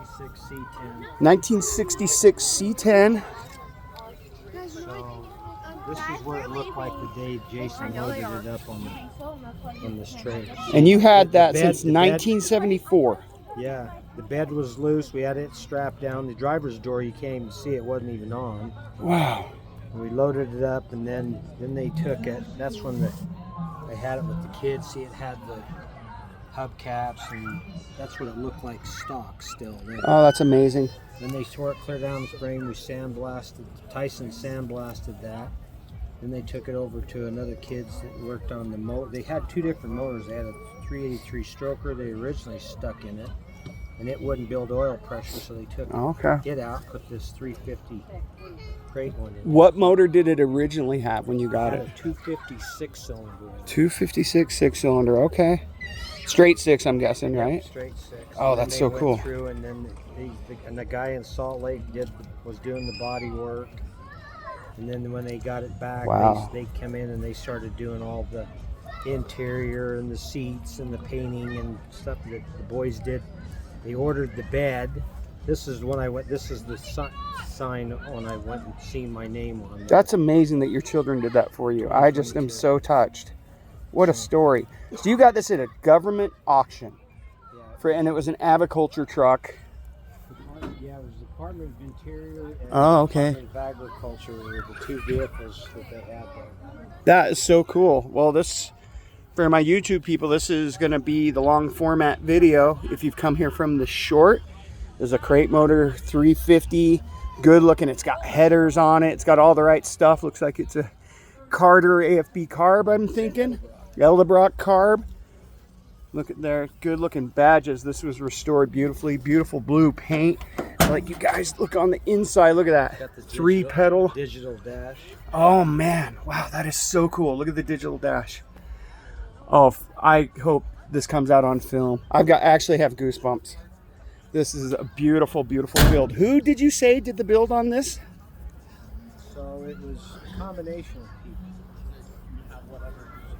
1966 C10. 1966 C10. So this is what it looked like the day Jason loaded it up on this trailer. And you had that bed, since 1974. Yeah, the bed was loose. We had it strapped down. The driver's door, you can't even see it, wasn't even on. Wow. And we loaded it up, and then they took it. That's when they had it with the kids. See, it had the hubcaps, and that's what it looked like stock still. Oh, that's amazing. Then they tore it clear down the frame. We sandblasted. Tyson sandblasted that. Then they took it over to another kids that worked on the motor. They had two different motors. They had a 383 stroker they originally stuck in it, and it wouldn't build oil pressure, so they took it out, put this 350 crate one in. What motor did it originally have when you got it? A 256 cylinder. 256 6-cylinder. Okay. Straight six, I'm guessing, right? Straight six. Oh, that's so cool. Through, and then the guy in Salt Lake was doing the body work. And then when they got it back, they came in and they started doing all the interior and the seats and the painting and stuff that the boys did. They ordered the bed. This is when I went. This is the sign when I went and seen my name on it. That's amazing that your children did that for you. I just am so touched. What a story. So you got this at a government auction, and it was an aviculture truck. Yeah, it was the Department of Interior and Department of Agriculture were the two vehicles that they had there. That is so cool. Well, this, for my YouTube people, this is going to be the long format video. If you've come here from the short, there's a crate motor 350, good looking. It's got headers on it. It's got all the right stuff. Looks like it's a Carter AFB carb, I'm thinking. Eldebrock carb. Look at their good looking badges. This was restored beautifully. Beautiful blue paint. Like, you guys look on the inside. Look at that. Got the three pedal digital dash. Oh man, wow, that is so cool. Look at the digital dash. Oh, I hope this comes out on film. Actually have goosebumps. This is a beautiful, beautiful build. Who did you say did the build on this? So it was a combination of people.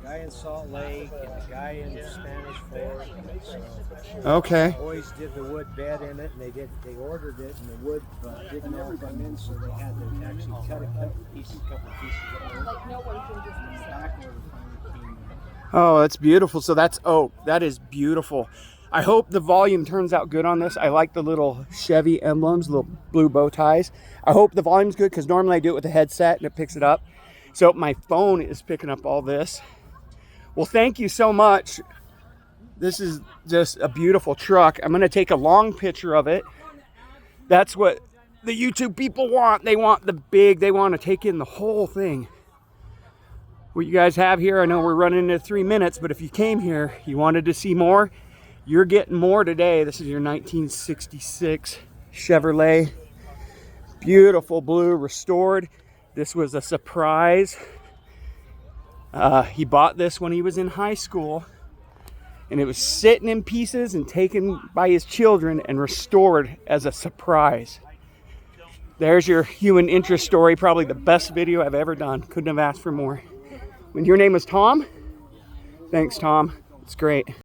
A guy in Salt Lake and a guy in Spanish Fort. Okay. The boys did the wood bed in it, and they ordered it, and the wood didn't all come in, so they had to actually cut a couple pieces of wood. Like no one can just back order finally came in. Oh, that's beautiful. So that's oak. That is beautiful. I hope the volume turns out good on this. I like the little Chevy emblems, little blue bow ties. I hope the volume's good because normally I do it with a headset and it picks it up. So my phone is picking up all this. Well, thank you so much. This is just a beautiful truck. I'm going to take a long picture of it. That's what the YouTube people want. They want the big, they want to take in the whole thing. What you guys have here, I know we're running into 3 minutes, but if you came here, you wanted to see more, you're getting more today. This is your 1966 Chevrolet. Beautiful blue, restored. This was a surprise. He bought this when he was in high school, and it was sitting in pieces and taken by his children and restored as a surprise. There's your human interest story, probably the best video I've ever done. Couldn't have asked for more. When your name was Tom? Thanks, Tom. It's great.